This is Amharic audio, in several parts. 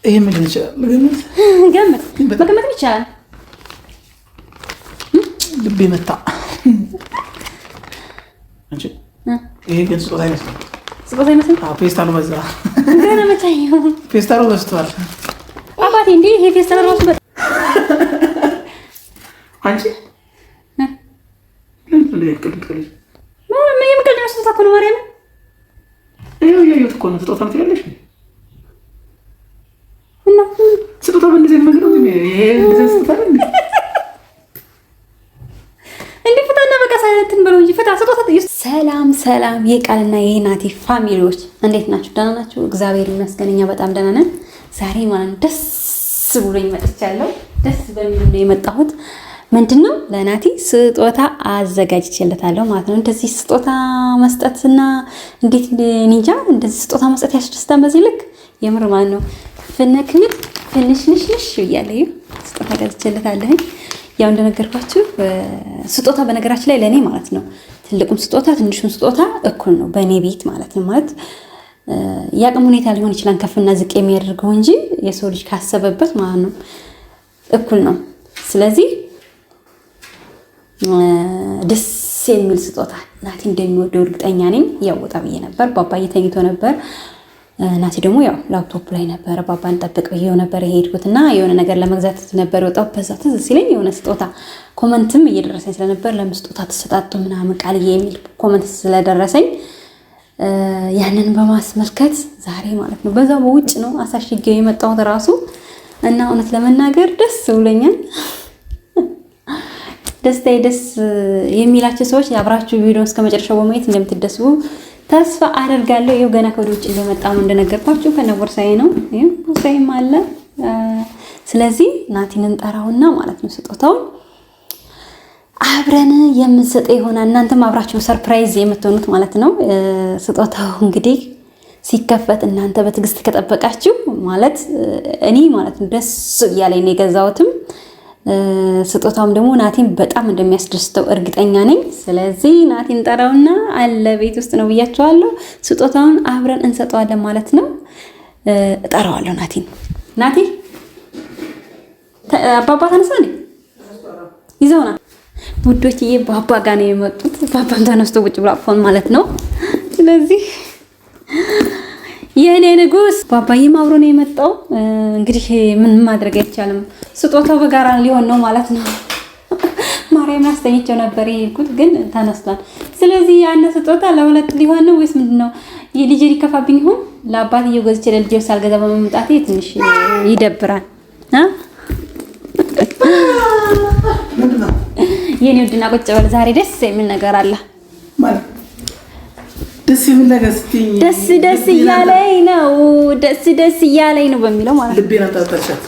ይሄ ምን ይችላል? መገመት ይቻላል። ልቤ መታ። አንቺ ይሄ ግን ስጦታ አይመስልም። ስጦታ አይመስልም? አዎ ፌስታሉ በዛ። ገና መቻየው ፌስታሉ በዝቷል። አባቴ እንዴ ይሄ ፌስታል ራሱ አንቺ የምቀልድ ነው። ስጦታ እኮ ነው ማርያም። ይኸው እያየሁት እኮ ነው። ስጦታ ትያለሽ እና ስጦታ በእንደዚህ ነገር ነው። ይሄ እንደዚህ ስጦታ ነው እንዴ? ፍታና በቃ ሳይለንትን በለው እንጂ ፍታ። ስጦታ ሰላም ሰላም፣ የቃልና የናቲ ፋሚሊዎች እንዴት ናችሁ? ደህና ናችሁ? እግዚአብሔር ይመስገን እኛ በጣም ደህና ነን። ዛሬ ማለት ደስ ብሎኝ መጥቻለሁ። ደስ በሚል ነው የመጣሁት። ምንድነው ለናቲ ስጦታ አዘጋጅቼለታለሁ ማለት ነው። እንደዚህ ስጦታ መስጠትና እንዴት ኒንጃ እንደዚህ ስጦታ መስጠት ያስደስታል። በዚህ ልክ የምር ማለት ነው። ፍንክንክ ፍንሽንሽንሽ እያለኝ ስጦታ ገዝቼለታለሁ። ያው እንደነገርኳችሁ ስጦታ በነገራችን ላይ ለኔ ማለት ነው ትልቁም ስጦታ ትንሹም ስጦታ እኩል ነው በኔ ቤት ማለት ነው። ማለት ያቅም ሁኔታ ሊሆን ይችላል ከፍና ዝቅ የሚያደርገው እንጂ የሰው ልጅ ካሰበበት ማለት ነው እኩል ነው። ስለዚህ ደስ የሚል ስጦታ ናቲ እንደሚወደው እርግጠኛ ነኝ። ያው ወጣ ብዬ ነበር፣ ባባዬ ተኝቶ ነበር። ናቲ ደግሞ ያው ላፕቶፕ ላይ ነበር። ባባን ጠብቅ ብዬው ነበር የሄድኩትና የሆነ ነገር ለመግዛት ነበር ወጣው። በዛ ትዝ ሲለኝ የሆነ ስጦታ ኮመንትም እየደረሰኝ ስለነበር ለምን ስጦታ ተሰጣጡ ምናምን ቃልዬ የሚል ኮመንት ስለደረሰኝ ያንን በማስመልከት ዛሬ ማለት ነው በዛው በውጭ ነው አሳሽጌው የመጣሁት ራሱ እና እውነት ለመናገር ደስ ብሎኛል። ደስታዬ ደስ የሚላችሁ ሰዎች አብራችሁ ቪዲዮውን እስከመጨረሻው በማየት እንደምትደስቡ ተስፋ አደርጋለሁ። ይሄው ገና ከወደ ውጭ እንደመጣሁ እንደነገርኳችሁ ከነቦርሳዬ ነው። ይሄው ቦርሳዬም አለ። ስለዚህ ናቲን እንጠራውና ማለት ነው ስጦታውን አብረን የምንሰጠው ይሆናል። እናንተም አብራችሁ ሰርፕራይዝ የምትሆኑት ማለት ነው። ስጦታው እንግዲህ ሲከፈት እናንተ በትዕግስት ከጠበቃችሁ ማለት እኔ ማለት ነው ደስ እያለኝ ነው የገዛሁትም ስጦታውም ደግሞ ናቲን በጣም እንደሚያስደስተው እርግጠኛ ነኝ። ስለዚህ ናቲን ጠራውና አለ ቤት ውስጥ ነው ብያቸዋለሁ። ስጦታውን አብረን እንሰጠዋለን ማለት ነው። እጠራዋለሁ ናቲን። ናቲ አባባ ተነሳ እንዴ? ይዘውና ውዶችዬ ባባ ጋር ነው የመጡት። ባባን ተነስቶ ቁጭ ብሎ አፎን ማለት ነው። ስለዚህ የኔ ንጉስ ባባዬም አብሮ ነው የመጣው። እንግዲህ ምን ማድረግ አይቻልም። ስጦታው በጋራ ሊሆን ነው ማለት ነው። ማርያም አስተኝቼው ነበር የሄድኩት ግን ተነስቷል። ስለዚህ ያን ስጦታ ለሁለት ሊሆን ነው ወይስ ምንድነው? የልጄ ሊከፋብኝ ይሆን? ለአባትዬው ገዝቼ ለልጄው ሳልገዛ በመምጣቴ ትንሽ ይደብራል። የኔ ውድና ቁጭ በል ዛሬ ደስ የሚል ነገር አለ ማለት ደስ የሚል ነገር ስትይ ደስ እያለኝ ነው። ደስ እያለኝ ነው በሚለው ማለት ልቤን አጣጣሻት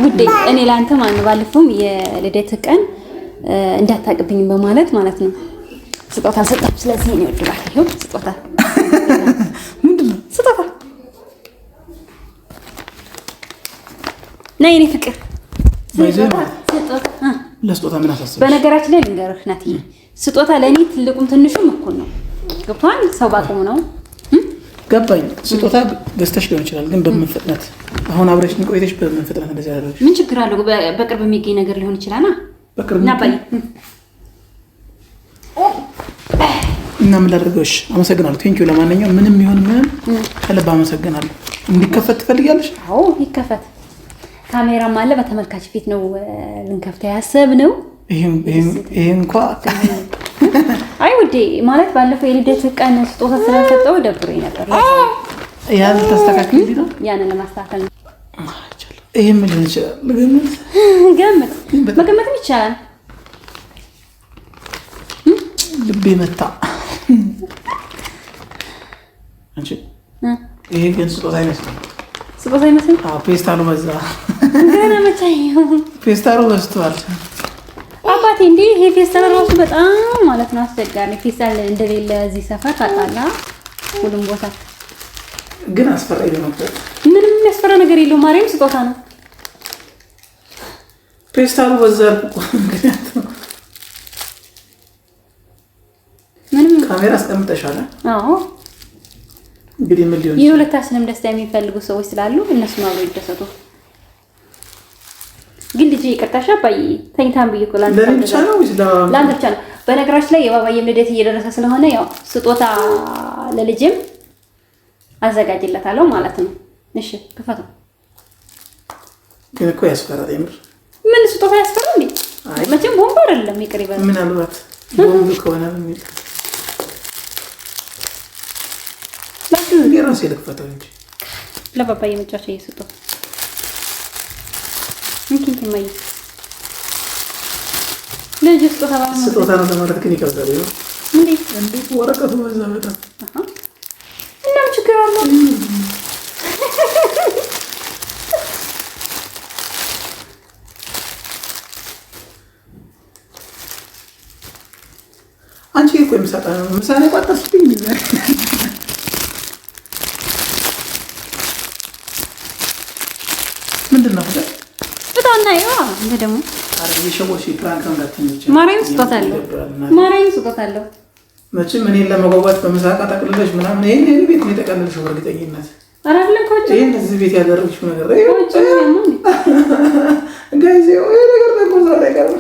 ውዴ። እኔ ላንተ ማን ባለፈውም የልደት ቀን እንዳታቅብኝ በማለት ማለት ነው ስጦታ ሰጣሁ። ስለዚህ እኔ ወድባል ይሄው ስጦታ ምንድነው? ስጦታ ነይ እኔ ፍቅር ስጦታ ለስጦታ ምን አሳስበሽ? በነገራችን ላይ ልንገርህ ናቲ ስጦታ ለኔ ትልቁም ትንሹም እኩል ነው። ገብቷል? ሰው ባቆም ነው ገባኝ። ስጦታ ገዝተሽ ሊሆን ይችላል ግን በምን ፍጥነት አሁን አብረሽኝ ቆይተሽ በምን ፍጥነት እንደዚህ ያደረግሽ? ምን ችግር አለው? በቅርብ የሚገኝ ነገር ሊሆን ይችላል። በቅርብ እና ባይ እና ምን ላድርገውሽ? አመሰግናለሁ። ቴንኪው። ለማንኛውም ምንም ይሁን ምን ከልብ አመሰግናለሁ። እንዲከፈት ትፈልጊያለሽ? አዎ ይከፈት። ካሜራም አለ በተመልካች ፊት ነው ልንከፍተው ያሰብነው። ይሄ እንኳን አይ ውዴ ማለት ባለፈው የልደት ቀን ስጦታ ስለሰጠው ደብሮኝ ነበር። ያን ተስተካክል ዲዳ ያንን ለማስተካከል ነው። ይሄ ምን ይችላል? መገመት ይቻላል። ልቤ መታ። አንቺ ይሄ ግን ስጦታ አይመስልም። ስጦታ አይመስልም? አዎ ፌስታሉ በዛ። ገና መቻየው ፌስታሉ በዝቷል። አባቴ እንዴ ይሄ ፌስታል ራሱ በጣም ማለት ነው አስቸጋሪ። ፌስታል እንደሌለ እዚህ ሰፈር ታውቃለህ፣ ሁሉም ቦታ ግን አስፈራኝ ነው። ምንም የሚያስፈራ ነገር የለውም። ማርያም ስጦታ ነው። ፌስታሉ በዛ ምንም ካሜራ አስቀምጠሻል? አዎ እንግዲህ ምን ሊሆን የሁለታችንም ደስታ የሚፈልጉ ሰዎች ስላሉ እነሱም አብረው ይደሰቱ። ግን ልጅ ይቅርታሽ አባዬ ተኝታን ብዬ እኮ ላንተ ብቻ ነው። በነገራችን ላይ የባባዬም ልደት እየደረሰ ስለሆነ ያው ስጦታ ለልጅም አዘጋጅለታለሁ ማለት ነው። እሺ ክፈቱ። ግን እኮ ያስፈራል የምር። ምን ስጦታ ያስፈራል እንዴ? መቼም ቦምብ አይደለም። ይቅር ይበል። ምን አልባት ቦምብ ከሆነ በሚል የራሴ ልክፈተው እንጂ ለባባዬ መጫወቻ እየሰጠው ምንድን ነው ልጅ ስጦታ ነው ለማለት ግን ይከብዳል። እንዴት ወረቀቱ በዛ በጣም እና ችግር አለው። አንቺ እኮ ምሳሌ ቋጣስብኝ ምንድን ነው ስጦታና ይዋ እንደ ደግሞ ማርያም ስጦታ አለው። መቼም እኔን ለመጓጓት በመሳቃ ጠቅልለሽ ምናምን ይሄን ቤት ነው የጠቀለልሽው። በእርግጠኝነት አይደለም ኮጭ ይሄን እዚህ ቤት ያደረግሽው ነገር ጋይስ ይሄ ነገር ደግሞ ዛሬ ቀርበ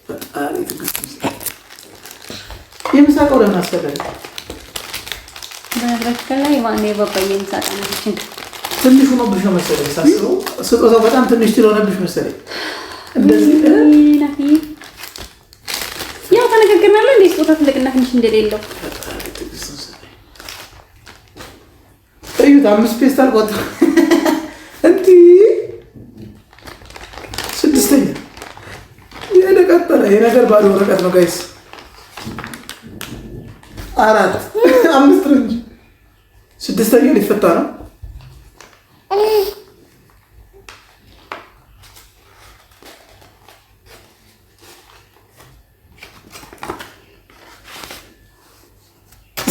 በጣም ትግስት የምሳቀው ለምን አስፈለገ? በነገራችን ላይ ማን የባባዬ ምሳቃ ነው ትንሽ ሆኖብሽ ነው መሰለኝ ሳስበው። ስጦታው በጣም ትንሽ ስለሆነብሽ መሰለኝ እንደዚህ ናፊ ያው ተነጋግረናል እንዴ ስጦታ ትልቅና ትንሽ እንደሌለው እዩት። 5 ፔስታል ቆጣ እንዴ 6ኛ የነቀጠለ የነገር ባዶ ወረቀት ነው ጋይስ። 4 5 እንጂ 6ኛ ሊፈታ ነው።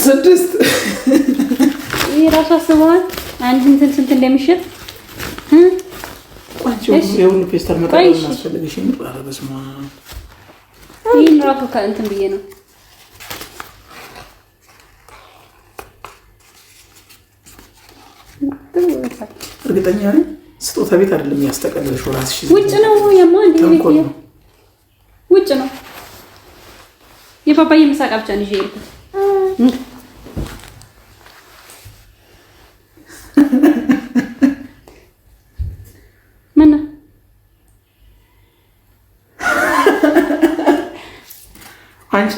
ስድስት ይሄ ራሱ አስበዋል። አንድ ስንት እንደሚሸጥ የሁሉ ፔስታል መጣል ማስፈልግሽ ነው። ኧረ በስመ አብ ይሄን ራሱ ከእንትን ብዬ ነው እርግጠኛ ነኝ ስጦታ ቤት አይደለም ያስተቀለልሽው ራስሽ ውጭ ነው። የማ እንዴ ውጭ ነው። የባባዬ ምሳቃ ብቻ ነው ይዤ አንቺ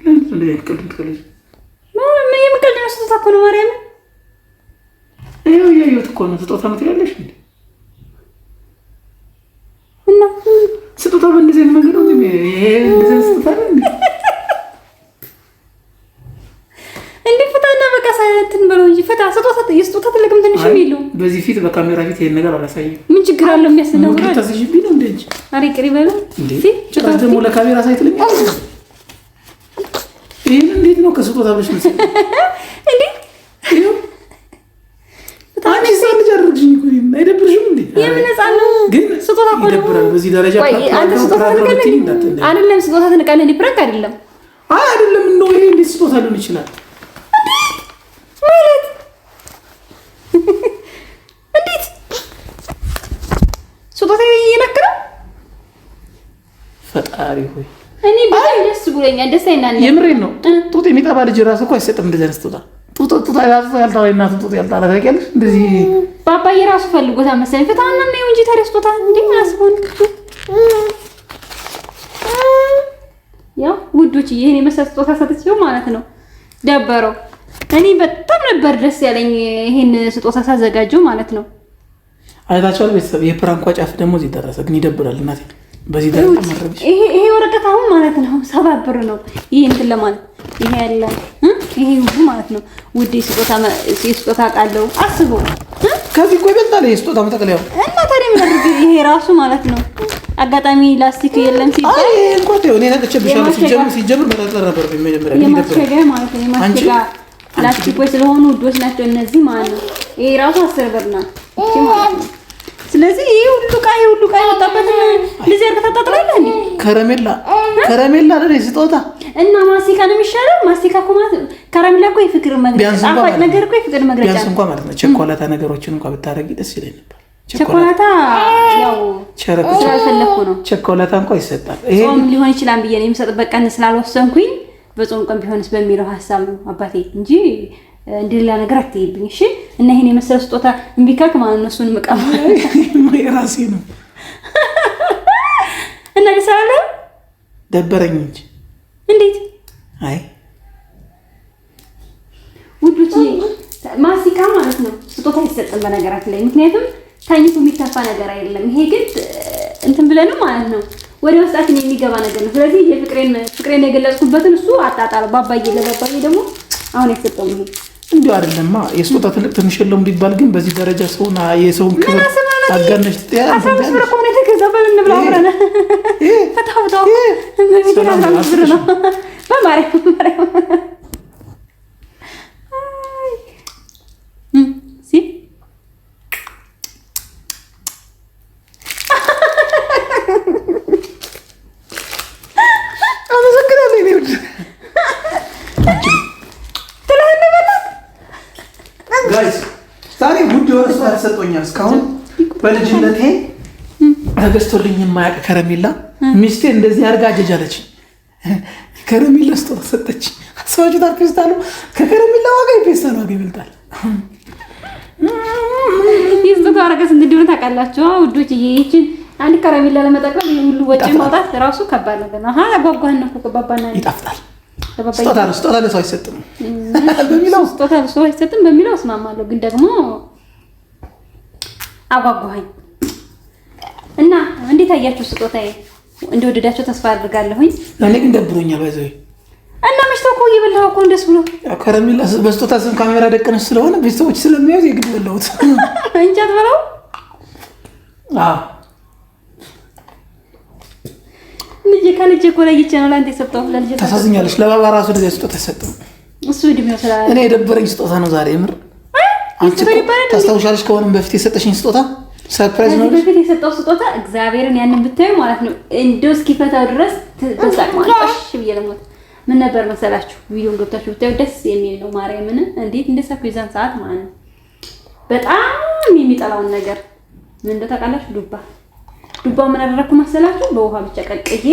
ለምን ትቀልድ የምቀልድ ነው? ስጦታ እኮ ነው ማርያም። ይኸው እያየሁት እኮ ነው። ስጦታ ነው ትያለሽ እንዴ? እና ስጦታ በእንደዚህ አይነት መንገድ ነው ይሄ እንደዚህ ስጦታ ነው እንዴ? ፍታና በቃ ሳይንትን በለው እንጂ ፍታ። ስጦታ ትልቅም ትንሽም የለውም። በዚህ ፊት በካሜራ ፊት ይሄን ነገር አላሳየም። ምን ችግር አለው? የሚያስነውራ ታስይብኝ ነው እንዴ? አሬ ቅሪ በለው እንዴ ጭራሽ ደግሞ ለካሜራ ሳይትልኝ ይሄን እንዴት ነው ከስጦታ ብለሽ መሰለኝ እንዴ? አንቺ ሳል ጃርግኝ እኮ አይደብርሽም እንዴ? የምን ህፃን ነው ግን ስጦታ እኮ ይደብራል። በዚህ ደረጃ አይደለም ስጦታ ትንቃለህ እንዴ? ፕራንክ አይደለም አይደለም ነው ይሄ እንዴት ስጦታ ሊሆን ይችላል ማለት እንዴት ስጦታ እየነገረ ፈጣሪ ሆይ እኔ በጣም ደስ ብሎኛል። ደስ አይናል የምሬን ነው። ጡት የሚጠባ ልጅ ራሱ እኮ አይሰጥም እንደዚህ አይነት ስጦታ። ጡት ያልጣላ እናት ጡት ያልጣላ ታውቂያለሽ? እንደዚህ ባባዬ ራሱ ፈልጎታል መሰለኝ። ፍታና ነው እንጂ ታዲያ ስጦታ እንዴ ምን አስቦን ያው ውዶች ይሄን የመሰለ ስጦታ ሰጥቼው ማለት ነው ደበረው። እኔ በጣም ነበር ደስ ያለኝ ይሄን ስጦታ ሳዘጋጀው ማለት ነው። አይታችኋል ቤተሰብ። የፕራንኳ ጫፍ ደግሞ እዚህ ደረሰ። ግን ይደብራል እናቴ በዚህ ደረጃ ማረብሽ። ይሄ ወረቀት አሁን ማለት ነው 7 ብር ነው። ይሄ እንትን ለማለት ይሄ ያለ ይሄ ሁሉ ማለት ነው ውዴ ስጦታ ቃለው አስበው። ከዚህ እኮ ይበልጣል ይሄ ስጦታ መጠቅለያው። እና ታዲያ ምን አድርግ ይሄ ራሱ ማለት ነው አጋጣሚ ላስቲክ የለም ሲባል አይ እንኳን ተው እኔ ነጥቼብሻለሁ። ሲጀምር መጠቅለል ነበር በመጀመሪያ ግን የማስቸጋ ማለት ነው የማስቸጋ ፕላስቲኮች ስለሆኑ ውዶች ናቸው እነዚህ ማለት ነው። ይሄ ራሱ 10 ብር ነው እቺ ማለት ነው። ስለዚህ ይሄ ሁሉ ቃ ያወጣበት ልጅ ያርካ ታጣጥላለህ እንዴ? ከረሜላ ለኔ ስጦታ እና ማስቲካ ነው የሚሻለው። ማስቲካ እኮ ማለት ከረሜላ እኮ የፍቅር መግለጫ አፋጭ ነገር እኮ የፍቅር መግለጫ ቢያንስ እንኳን ማለት ነው። ቸኮላታ ነገሮችን እንኳን ብታረጊ ደስ ይለኝ ነበር። ቸኮላታ ያው ስላልፈለኩ ነው። ቸኮላታ እንኳን ይሰጣል። ይሄ ጾም ሊሆን ይችላል ብዬ ነው የምሰጥበት ቀን ስላልወሰንኩኝ በጾም ቀን ቢሆንስ በሚለው ሐሳብ ነው አባቴ እንጂ እንደሌላ ነገር አትይብኝ። እሺ እና ይሄን የመሰለ ስጦታ እምቢ ካልክ ማለት ነው እሱን መቃም የራሴ ነው እና ለሰላም ደበረኝ እንጂ እንዴት አይ ውዱት ማስቲካ ማለት ነው ስጦታ ይሰጣል በነገራችን ላይ ምክንያቱም ታኝቶ የሚተፋ ነገር አይደለም። ይሄ ግን እንትን ብለን ማለት ነው ወደ ውስጣችን የሚገባ ነገር ነው። ስለዚህ ፍቅሬን የገለጽኩበትን እሱ አጣጣለ ባባዬ ለባባዬ ደግሞ አሁን ያሰጠው ነው እንዴ አይደለማ። የስጦታ ትልቅ ትንሽ የለውም ቢባል ግን በዚህ ደረጃ ሰውና የሰውን ክብር አጋነሽ ትያ አሰብስ በቆነ ተከዘበል እንብላ አብረን ፈታውታው በሚገራም ብር ነው በማርያም ጋይስ ታሪ ጉድ ወርሶ ተሰጥቶኛል። እስካሁን በልጅነቴ ተገዝቶልኝ የማያውቅ ከረሜላ ሚስቴ እንደዚህ አድርጋ አጀጃለች። ከረሜላ ስጦታ ሰጠች። ሰዎች ታርፈስታሉ። ከከረሜላ ዋጋ ይፈሳሉ። ዋጋ ይበልጣል። ይስጡ አረጋስ እንዲሆነ ታውቃላችሁ ውዶች። ይሄችን አንድ ከረሜላ ለመጠቅለል ሁሉ ወጪ ማውጣት ራሱ ከባድ ነገር ነው። አሃ ያጓጓን ነው ከባባና ይጣፍጣል። ስጦታ ለሰው አይሰጥም በሚለው እስማማለሁ። ግን ደግሞ አጓጓኝ እና እንዴት አያችሁ? ስጦታዬ እንደወደዳችሁ ተስፋ አድርጋለሁኝ። እኔ ግን ደብሮኛል ባይዘይ እና መሽቶ እኮ እየበላሁ እኮ እንደስ ብሎ ከረሜላ በስጦታ ስም ካሜራ ደቀነች ስለሆነ ቤተሰቦች ስለሚያዩት የግድ በላሁት እንጂ አትበላው። ልጅ እኮ ለይቼ ነው ላንተ የሰጠው ለልጅ ታሳዝኛለሽ። ለባባ ራሱ እንደዚህ ስጦታ ሰጠው። እሱ እድሜው ስላለ እኔ የደበረኝ ስጦታ ነው ዛሬ ምር። አንቺ ታስታውሻለሽ ከሆነም በፊት የሰጠሽኝ ስጦታ ሰርፕራይዝ ነው። በፊት የሰጠው ስጦታ እግዚአብሔርን ያንን ብታዩ ማለት ነው እንደው እስኪፈታው ድረስ ተሳቅማጣሽ ብዬ ለሞት ምን ነበር መሰላችሁ? ቪዲዮን ገብታችሁ ብታዩ ደስ የሚል ነው። ማርያምን እንዴት እንደሳኩ የዛን ሰዓት ማለት ነው። በጣም የሚጠላውን ነገር ምን እንደታውቃላችሁ? ዱባው ምን አደረኩ መሰላችሁ? በውሃ ብቻ ቀቅዬ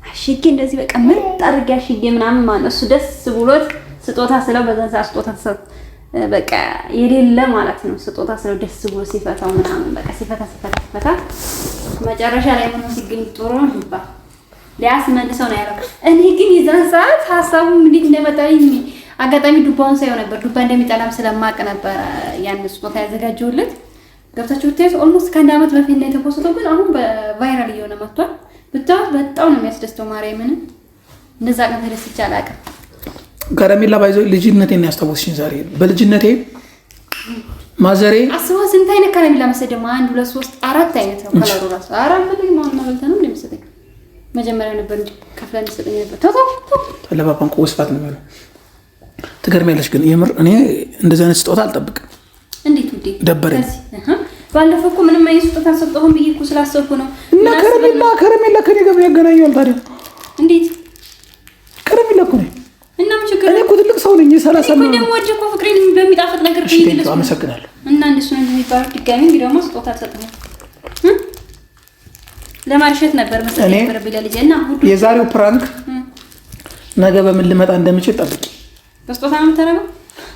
አሽጌ እንደዚህ በቃ ምርጥ አድርጌ አሽጌ ምናምን ማለት እሱ ደስ ብሎት ስጦታ ስለው በዛን ሰዓት ስጦታ ተሰጥ በቃ የሌለ ማለት ነው። ስጦታ ስለው ደስ ብሎ ሲፈታው ምናምን በቃ ሲፈታ መጨረሻ ላይ ምን ሲገኝ ጥሩ ነው ዱባ ሊያስመልሰው ነው ያለው። እኔ ግን የዛን ሰዓት ሐሳቡ እንዴት እንደመጣልኝ አጋጣሚ ዱባውን ሳይሆን ነበር ዱባ እንደሚጠላም ስለማቅ ነበር ያን ስጦታ ያዘጋጀውለት። ገብታችሁ ብታዩት ኦልሞስት ከአንድ ዓመት በፊት ነው የተፖስተው፣ ግን አሁን በቫይራል እየሆነ መጥቷል። ብታዩት በጣም ነው የሚያስደስተው። ማርያምን እንደዛ ቀን ተደስቼ አላውቅም። ከረሜላ ባይዞ ልጅነቴን ያስታወስሽኝ ዛሬ። በልጅነቴ ማዘሬ አስባ ስንት አይነት ከረሜላ መሰለኝ? 1 2 3 4 አይነት ነው ከለሩ ራሱ። አራት ነው ማን ነው ነው እንደምሰጠኝ መጀመሪያ ነበር እንጂ ከፍለን ሰጠኝ ነበር። ተለባባን ቆስፋት ነው ማለት ትገርሚያለሽ። ግን የምር እኔ እንደዛ አይነት ስጦታ አልጠብቅም። እንዴት ውዴ ደበረኝ። ባለፈው እኮ ምንም አይነት ስጦታ ሰጠሁም ብዬ እኮ ስላሰብኩ ነው። እና ከረሜላ ከኔ ጋር ያገናኛል ታዲያ? እንዴት ከረሜላ እኮ ነው እና ምን ችግር እኔ እኮ ትልቅ ሰው ነኝ። 30 ነው ደግሞ ወደ እኮ ፍቅሬን በሚጣፍጥ ነገር ትይልሽ። አመሰግናለሁ። እና እንደሱ ነው የሚባለው። ድጋሚ እንግዲህ ደግሞ ስጦታ ሰጠኝ ለማርሸት ነበር መሰለኝ ነበር ቢለልጅ እና የዛሬው ፕራንክ ነገ በምን ልመጣ እንደምችል ጠብቂ። በስጦታ ነው የምታረገው?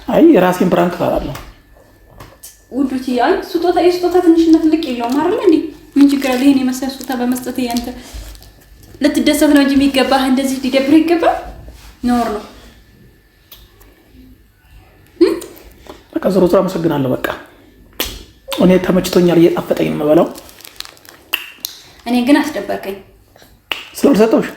አይ የራሴን ፕራንክ ታራለሁ ውዱት። ያን የስጦታ ትንሽና ትልቅ የለውም አይደል እንዴ? ምን ችግር አለ? ይሄን የመሰለ ስጦታ በመስጠት ያንተ ልትደሰት ነው እንጂ የሚገባህ እንደዚህ ሊደብር ይገባል? ኖር ነው። በቃ ዞሮ አመሰግናለሁ። በቃ እኔ ተመችቶኛል፣ እየጣፈጠኝ ነው የምበላው። እኔ ግን አስደበርከኝ ስለሰጠሁሽ።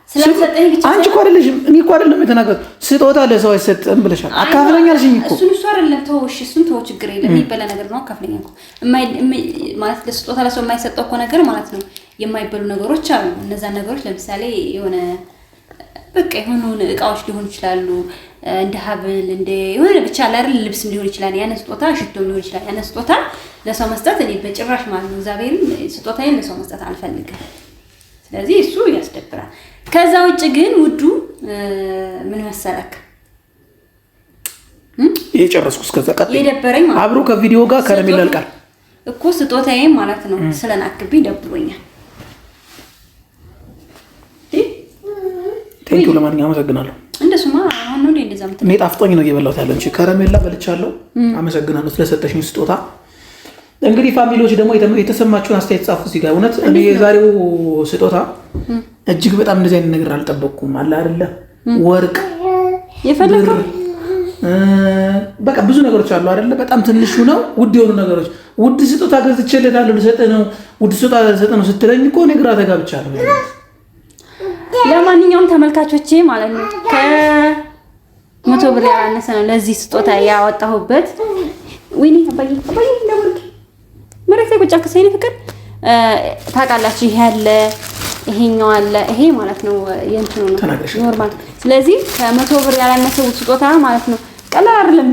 ስለሰጠኝ ብቻ አንቺ እኮ አይደለሽም፣ እኔ እኮ አይደለም የተናገርኩት። ስጦታ ለሰው አይሰጥም ብለሻል። አካፍለኛልሽኝ እኮ እሱ አይደለም። ተውሽ፣ እሱን ተው፣ ችግር የለም። የሚበላ ነገር ነው። አካፍለኛ እኮ ማለት ለስጦታ ለሰው የማይሰጠው እኮ ነገር ማለት ነው። የማይበሉ ነገሮች አሉ። እነዛ ነገሮች ለምሳሌ የሆነ በቃ የሆኑ እቃዎች ሊሆኑ ይችላሉ። እንደ ሀብል እንደ የሆነ ብቻ አይደል ልብስም ሊሆን ይችላል፣ ያንን ስጦታ ሽቶም ሊሆን ይችላል። ያንን ስጦታ ለሰው መስጠት እኔ በጭራሽ ማለት ነው እግዚአብሔርን ስጦታዬን ለሰው መስጠት አልፈልግም። ስለዚህ እሱ ያስደብራል። ከዛ ውጭ ግን ውዱ ምን መሰለክ የጨረስኩ እስከዛ ቀጥ የደበረኝ ማለት አብሮ ከቪዲዮ ጋር ከረሜላ ልቃል እኮ ስጦታዬን ማለት ነው ስለናክብኝ ደብሮኛል። ቴንኪው ለማንኛውም አመሰግናለሁ። እንደሱማ አሁን ነው እንደዛ እኔ ጣፍጦኝ ነው እየበላሁት ያለው እንጂ ከረሜላ በልቻለሁ። አመሰግናለሁ ስለሰጠሽኝ ስጦታ። እንግዲህ ፋሚሊዎች ደግሞ የተሰማችሁን አስተያየት ጻፉ እዚህ ጋር። እውነት እኔ የዛሬው ስጦታ እጅግ በጣም እንደዚህ አይነት ነገር አልጠበቅኩም። አለ አይደለ ወርቅ የፈለከው በቃ ብዙ ነገሮች አሉ አይደለ? በጣም ትንሹ ነው ውድ የሆኑ ነገሮች። ውድ ስጦታ ገዝቼልሃለሁ ልሰጥህ ነው ውድ ስጦታ ልሰጥህ ነው ስትለኝ እኮ እኔ ግራ ተጋብቻለሁ። ለማንኛውም ተመልካቾቼ ማለት ነው ከ100 ብር ያላነሰ ነው ለዚህ ስጦታ ያወጣሁበት። ወይኔ አባዬ እንደወርቅ መሬት ላይ ቁጭ አልከሰኝ ፍቅር ታውቃላችሁ። ይሄ አለ ይሄኛው አለ ይሄ ማለት ነው የእንትኑ ነው ኖርማል። ስለዚህ ከ100 ብር ያላነሰ ስጦታ ማለት ነው ቀላል አይደለም።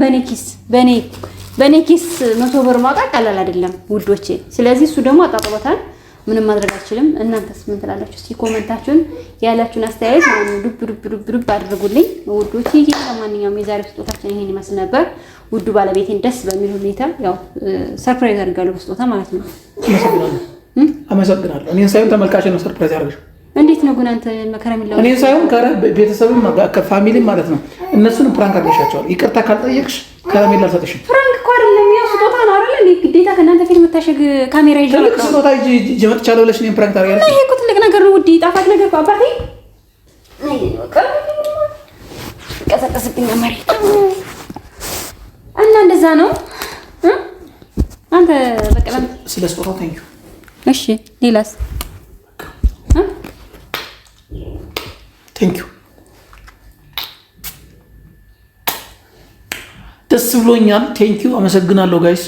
በኔ ኪስ 100 ብር ማውጣት ቀላል አይደለም ውዶቼ። ስለዚህ እሱ ደግሞ አጣጥቦታል። ምንም ማድረግ አልችልም። እናንተስ ምን ትላላችሁ? እስቲ ኮሜንታችሁን ያላችሁን አስተያየት ማለት ነው ዱብ አድርጉልኝ ውዶቼ። ለማንኛውም የዛሬው ስጦታችን ይሄን ይመስል ነበር። ውዱ ባለቤቴን ደስ በሚል ሁኔታ ያው ሰርፕራይዝ አድርጋለሁ በስጦታ ማለት ነው። አመሰግናለሁ። እኔን ሳይሆን ተመልካችን ነው ሰርፕራይዝ ያደርግሽ። እንዴት ነው ግን አንተ ከረሜላው እኔን ሳይሆን ቤተሰብም ከፋሚሊም ማለት ነው እነሱን ፕራንክ አድርገሻቸዋል። ይቅርታ ካልጠየቅሽ ከረሜላ አልሰጥሽም። ፕራንክ እኮ አይደለም ያው ስጦታ ነው አይደል? ግዴታ ከእናንተ ፊት መታሸግ ካሜራ ይዤ ትልቅ ስጦታ ይዤ መጥቻለሁ ብለሽ እኔን ፕራንክ ታደርጊያለሽ። ይሄ እኮ ትልቅ ነገር ነው ውዴ፣ ጣፋጭ ነገር እኮ አባቴ። ቀሰቀስብኝ መሬት እና እንደዛ ነው። አንተ በቀላ ስለ ስጦታው ታንኪው። እሺ ሌላስ? ቴንኪው ደስ ብሎኛል። ቴንኪው አመሰግናለሁ ጋይስ።